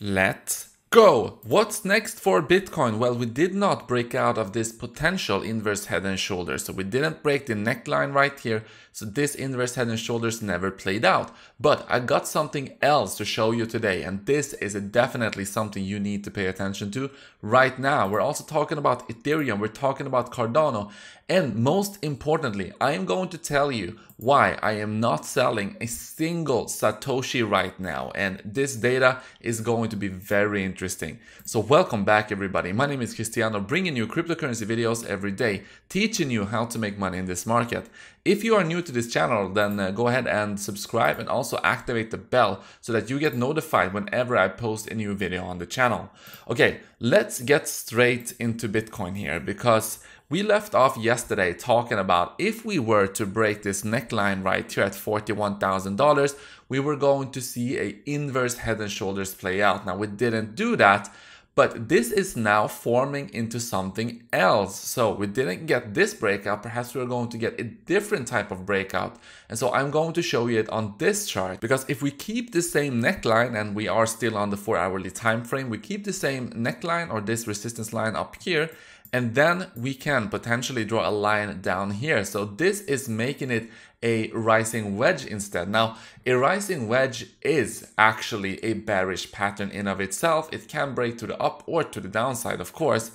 Let's go! What's next for Bitcoin? Well, we did not break out of this potential inverse head and shoulders. So we didn't break the neckline right here. So this inverse head and shoulders never played out. But I got something else to show you today. And this is definitely something you need to pay attention to right now. We're also talking about Ethereum. We're talking about Cardano. And most importantly, I am going to tell you why I am not selling a single Satoshi right now. And this data is going to be very interesting. So welcome back everybody. My name is Cristiano, bringing you cryptocurrency videos every day, teaching you how to make money in this market. If you are new to this channel, then go ahead and subscribe and also activate the bell so that you get notified whenever I post a new video on the channel. Okay, let's get straight into Bitcoin here, because we left off yesterday talking about if we were to break this neckline right here at $41,000, we were going to see an inverse head and shoulders play out. Now we didn't do that, but this is now forming into something else. So we didn't get this breakout, perhaps we're going to get a different type of breakout. And so I'm going to show you it on this chart, because if we keep the same neckline, and we are still on the 4-hourly time frame, we keep the same neckline or this resistance line up here, and then we can potentially draw a line down here. So this is making it a rising wedge instead. Now, a rising wedge is actually a bearish pattern in of itself. It can break to the up or to the downside, of course.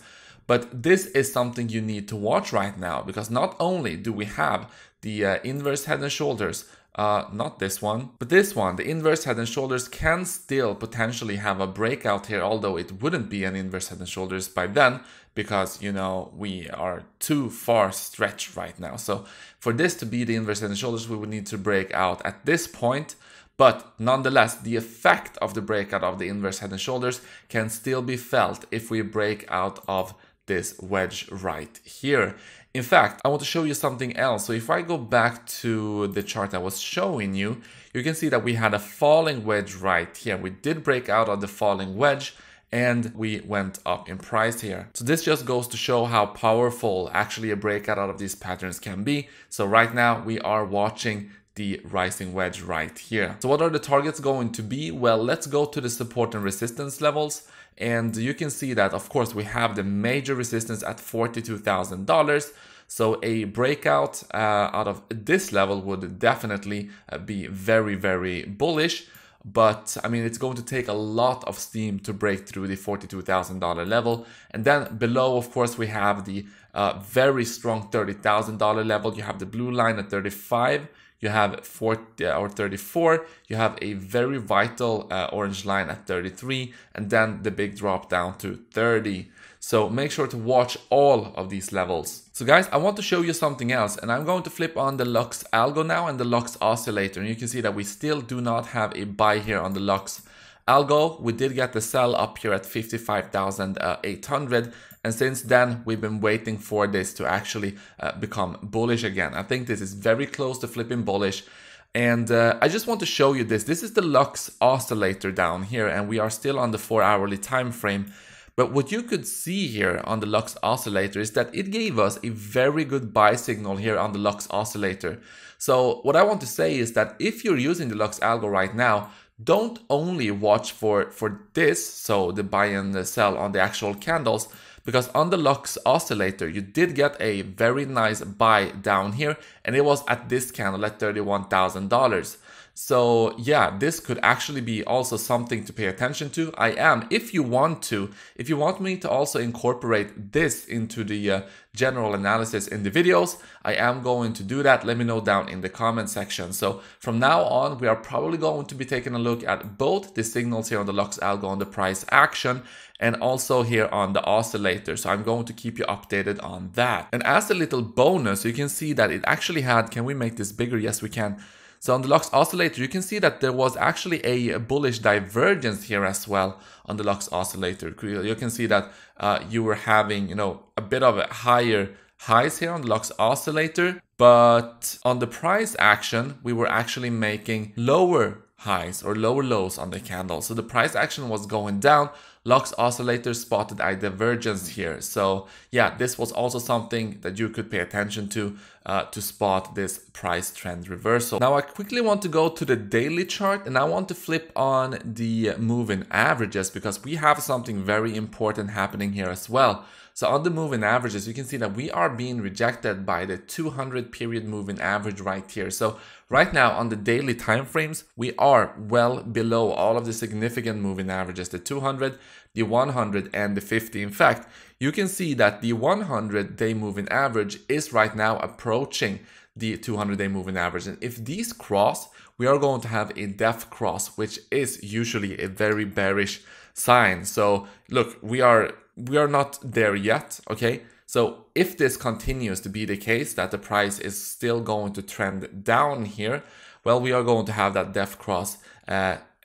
But this is something you need to watch right now, because not only do we have the inverse head and shoulders, not this one, but this one, the inverse head and shoulders can still potentially have a breakout here, although it wouldn't be an inverse head and shoulders by then, because, you know, we are too far stretched right now. So for this to be the inverse head and shoulders, we would need to break out at this point. But nonetheless, the effect of the breakout of the inverse head and shoulders can still be felt if we break out of this wedge right here. In fact, I want to show you something else. So if I go back to the chart I was showing you, you can see that we had a falling wedge right here. We did break out of the falling wedge and we went up in price here. So this just goes to show how powerful actually a breakout out of these patterns can be. So right now we are watching the rising wedge right here. So what are the targets going to be? Well, let's go to the support and resistance levels. And you can see that, of course, we have the major resistance at $42,000. So a breakout out of this level would definitely be very, very bullish. But I mean, it's going to take a lot of steam to break through the $42,000 level. And then below, of course, we have the very strong $30,000 level. You have the blue line at 35. You have 40 or 34, you have a very vital orange line at 33, and then the big drop down to 30. So make sure to watch all of these levels. So guys, I want to show you something else, and I'm going to flip on the Lux Algo now and the Lux Oscillator. And you can see that we still do not have a buy here on the Lux Algo. We did get the sell up here at 55,800. And since then, we've been waiting for this to actually become bullish again. I think this is very close to flipping bullish. And I just want to show you this. This is the Lux Oscillator down here, and we are still on the 4-hourly time frame. But what you could see here on the Lux Oscillator is that it gave us a very good buy signal here on the Lux Oscillator. So what I want to say is that if you're using the Lux Algo right now, don't only watch for this, so the buy and the sell on the actual candles, because on the Lux Oscillator, you did get a very nice buy down here, and it was at this candle at $31,000. So yeah, this could actually be also something to pay attention to. If you want me to also incorporate this into the general analysis in the videos, I am going to do that. Let me know down in the comment section. So from now on, we are probably going to be taking a look at both the signals here on the Lux Algo on the price action, and also here on the oscillator. So I'm going to keep you updated on that. And as a little bonus, you can see that it actually had, can we make this bigger? Yes, we can. So on the Lux Oscillator, you can see that there was actually a bullish divergence here as well on the Lux Oscillator. You can see that you were having, you know, a bit of a higher highs here on the Lux Oscillator, but on the price action, we were actually making lower highs or lower lows on the candle. So the price action was going down. Lux Oscillator spotted a divergence here. So yeah, this was also something that you could pay attention to to spot this price trend reversal. Now I quickly want to go to the daily chart, and I want to flip on the moving averages because we have something very important happening here as well. So on the moving averages, you can see that we are being rejected by the 200 period moving average right here. So right now on the daily time frames, we are well below all of the significant moving averages, the 200, the 100 and the 50. In fact, you can see that the 100-day moving average is right now approaching the 200-day moving average. And if these cross, we are going to have a death cross, which is usually a very bearish sign. So look, we are not there yet, okay? So if this continues to be the case, that the price is still going to trend down here, well, we are going to have that death cross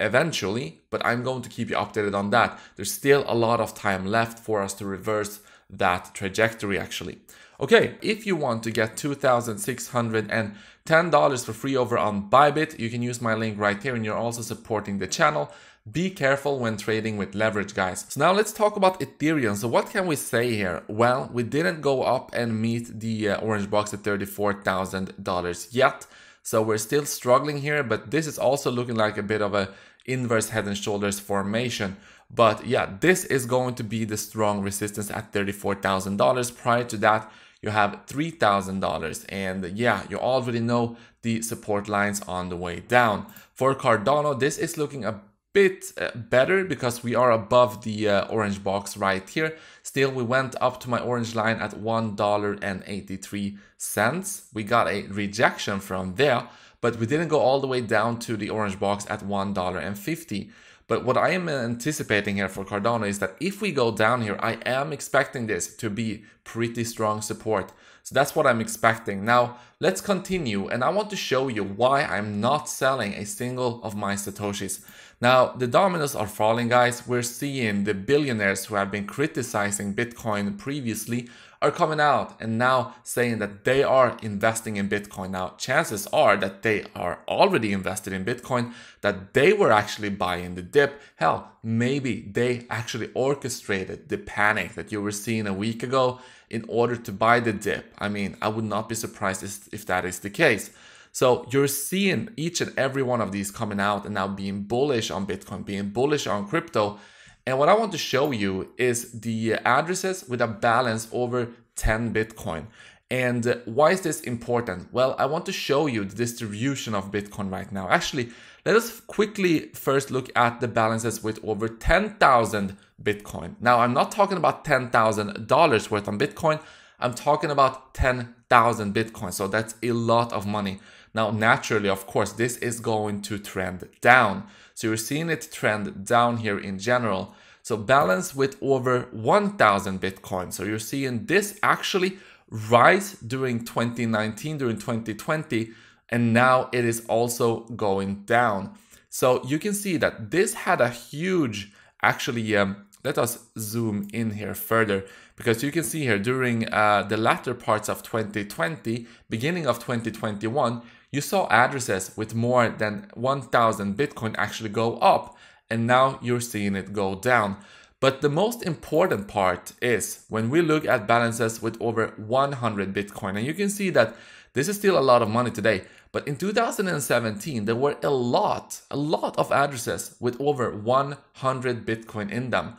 eventually, but I'm going to keep you updated on that. There's still a lot of time left for us to reverse that trajectory actually. Okay, if you want to get $2,610 for free over on Bybit, you can use my link right here, and you're also supporting the channel. Be careful when trading with leverage, guys. So now let's talk about Ethereum. So what can we say here? Well, we didn't go up and meet the orange box at $34,000 yet. So we're still struggling here, but this is also looking like a bit of a inverse head and shoulders formation. But yeah, this is going to be the strong resistance at $34,000. Prior to that, you have $3,000. And yeah, you already know the support lines on the way down. For Cardano, this is looking a bit better because we are above the orange box right here. Still, we went up to my orange line at $1.83. We got a rejection from there, but we didn't go all the way down to the orange box at $1.50. But what I am anticipating here for Cardano is that if we go down here, I am expecting this to be pretty strong support. So that's what I'm expecting. Now, let's continue, and I want to show you why I'm not selling a single of my Satoshis. Now, the dominoes are falling, guys. We're seeing the billionaires who have been criticizing Bitcoin previously are coming out and now saying that they are investing in Bitcoin. Now, chances are that they are already invested in Bitcoin, that they were actually buying the dip. Hell, maybe they actually orchestrated the panic that you were seeing a week ago in order to buy the dip. I mean, I would not be surprised if that is the case. So you're seeing each and every one of these coming out and now being bullish on Bitcoin, being bullish on crypto. And what I want to show you is the addresses with a balance over 10 Bitcoin. And why is this important? Well, I want to show you the distribution of Bitcoin right now. Actually, let us quickly first look at the balances with over 10,000 Bitcoin. Now, I'm not talking about $10,000 worth on Bitcoin. I'm talking about 10,000 Bitcoin. So that's a lot of money. Now, naturally, of course, this is going to trend down. So you're seeing it trend down here in general. So balance with over 1,000 Bitcoin. So you're seeing this actually rise during 2019, during 2020, and now it is also going down. So you can see that this had a huge, actually, let us zoom in here further, because you can see here during the latter parts of 2020, beginning of 2021, you saw addresses with more than 1,000 Bitcoin actually go up, and now you're seeing it go down. But the most important part is when we look at balances with over 100 Bitcoin, and you can see that this is still a lot of money today. But in 2017, there were a lot of addresses with over 100 Bitcoin in them.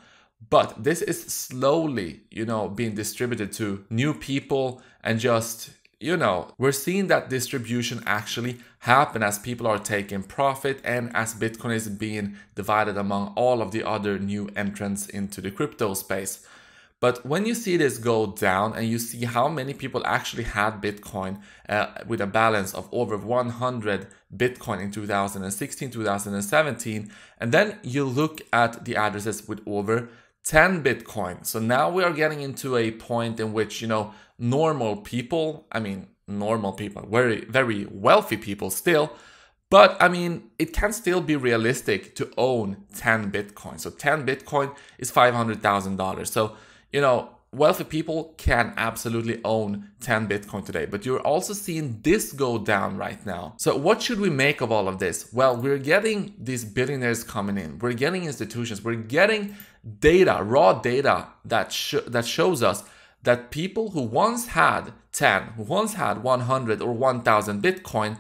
But this is slowly, being distributed to new people, and just, we're seeing that distribution actually happen as people are taking profit and as Bitcoin is being divided among all of the other new entrants into the crypto space. But when you see this go down and you see how many people actually had Bitcoin with a balance of over 100 Bitcoin in 2016, 2017, and then you look at the addresses with over 10 Bitcoin. So now we are getting into a point in which, normal people, very, very wealthy people still, but it can still be realistic to own 10 Bitcoin. So 10 Bitcoin is $500,000. So, wealthy people can absolutely own 10 Bitcoin today, but you're also seeing this go down right now. So what should we make of all of this? Well, we're getting these billionaires coming in. We're getting institutions. We're getting data, raw data that shows us that people who once had 10, who once had 100 or 1000 Bitcoin,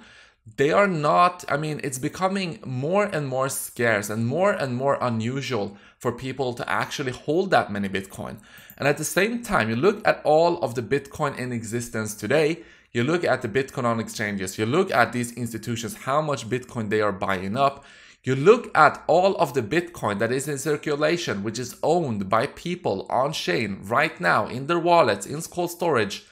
they are not, I mean, it's becoming more and more scarce and more unusual for people to actually hold that many Bitcoin. And at the same time, you look at all of the Bitcoin in existence today, you look at the Bitcoin on exchanges, you look at these institutions, how much Bitcoin they are buying up, you look at all of the Bitcoin that is in circulation, which is owned by people on chain right now in their wallets, in cold storage.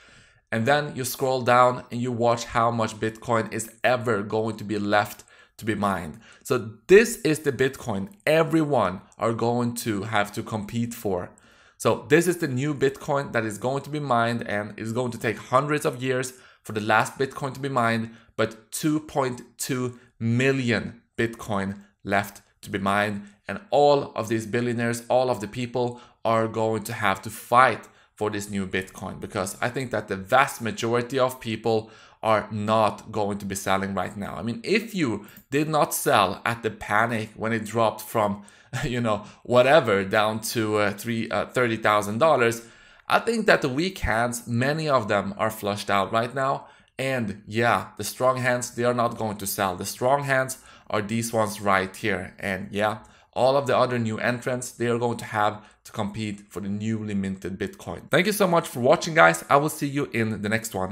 And then you scroll down and you watch how much Bitcoin is ever going to be left to be mined. So this is the Bitcoin everyone are going to have to compete for. So this is the new Bitcoin that is going to be mined, and is going to take hundreds of years for the last Bitcoin to be mined, but 2.2 million Bitcoin left to be mined. And all of these billionaires, all of the people are going to have to fight for this new Bitcoin, because I think that the vast majority of people are not going to be selling right now. I mean, if you did not sell at the panic when it dropped from, you know, whatever down to $30,000, I think that the weak hands, many of them are flushed out right now. And yeah, the strong hands, they are not going to sell. The strong hands are these ones right here. And yeah, all of the other new entrants, they are going to have to compete for the newly minted Bitcoin. Thank you so much for watching, guys. I will see you in the next one.